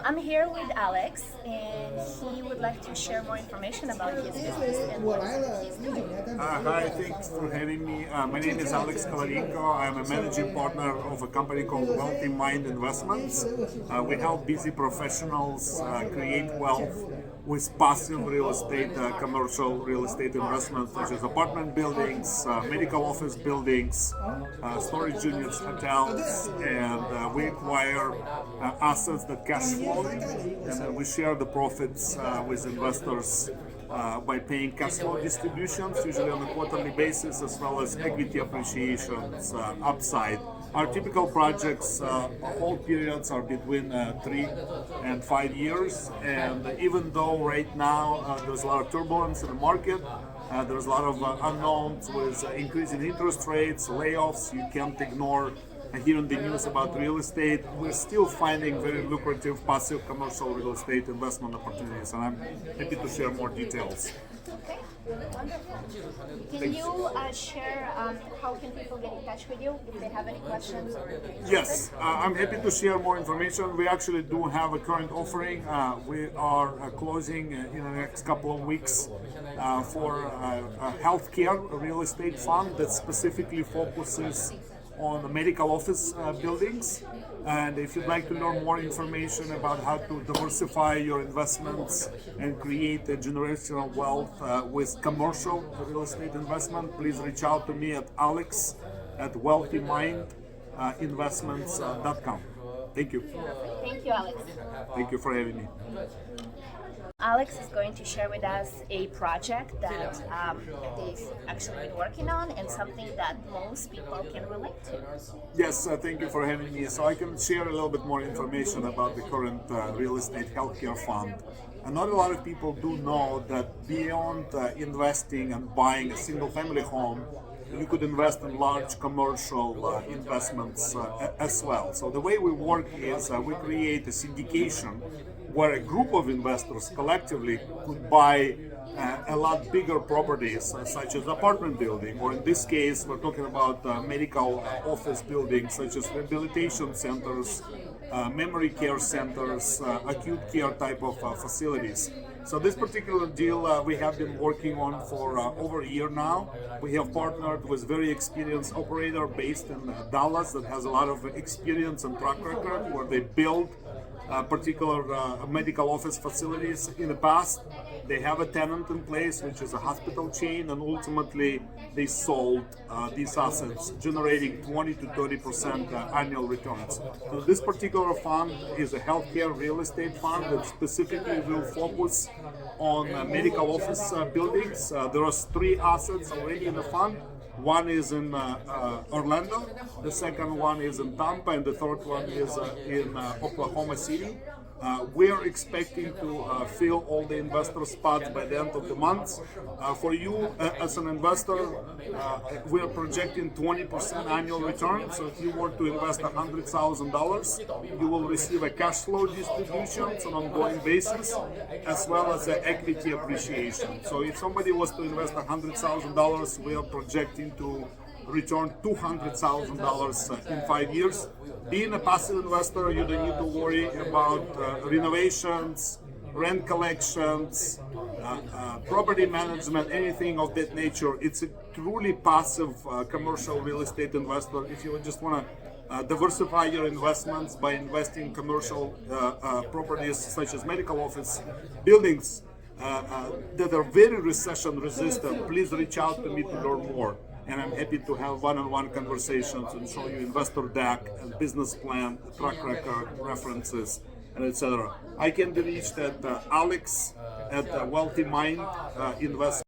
I'm here with Alex, and he would like to share more information about his business and what he's doing. Hi, thanks for having me. My name is Alex Florinko. I'm a managing partner of a company called Realty Investments. We help busy professionals create wealth with passive real estate, commercial real estate investments such as apartment buildings, medical office buildings, storage units, hotels, and we acquire assets that cash flow, and we share the profits with investors by paying cash flow distributions, usually on a quarterly basis, as well as equity appreciations upside. Our typical projects hold periods are between 3 and 5 years, and even though right now there's a lot of turbulence in the market, there's a lot of unknowns with increasing interest rates, layoffs, you can't ignore hearing the news about real estate, we're still finding very lucrative passive commercial real estate investment opportunities, and I'm happy to share more details. Okay, wonderful. Can you share how can people get in touch with you if they have any questions? Yes, I'm happy to share more information. We actually do have a current offering. We are closing in the next couple of weeks for a healthcare real estate fund that specifically focuses on the medical office buildings. And if you'd like to learn more information about how to diversify your investments and create a generational wealth with commercial real estate investment, please reach out to me at alex@wealthymindinvestments.com. Thank you. Thank you, Alex. Thank you for having me. Alex is going to share with us a project that they've actually been working on and something that most people can relate to. Yes, thank you for having me. So I can share a little bit more information about the current real estate healthcare fund. And not a lot of people do know that beyond investing and buying a single family home, you could invest in large commercial investments as well. So the way we work is we create a syndication where a group of investors collectively could buy a lot bigger properties, such as apartment building, or in this case, we're talking about medical office buildings, such as rehabilitation centers, memory care centers, acute care type of facilities. So this particular deal we have been working on for over a year now. We have partnered with very experienced operator based in Dallas that has a lot of experience and track record where they build particular medical office facilities in the past. They have a tenant in place, which is a hospital chain, and ultimately they sold these assets, generating 20 to 30% annual returns. So this particular fund is a healthcare real estate fund that specifically will focus on medical office buildings. There are 3 assets already in the fund. One is in Orlando, the second one is in Tampa, and the third one is in Oklahoma City. We are expecting to fill all the investor spots by the end of the month. For you as an investor, we are projecting 20% annual return. So if you were to invest $100,000, you will receive a cash flow distribution on an ongoing basis, as well as an equity appreciation. So if somebody was to invest $100,000, we are projecting to return $200,000 in 5 years. Being a passive investor, you don't need to worry about renovations, rent collections, property management, anything of that nature. It's a truly passive commercial real estate investor. If you just want to diversify your investments by investing in commercial properties such as medical office buildings that are very recession resistant, please reach out to me to learn more. And I'm happy to have one-on-one conversations and show you investor deck and business plan, track record, references, and etc. I can be reached at Alex@wealthymindinvestments.com.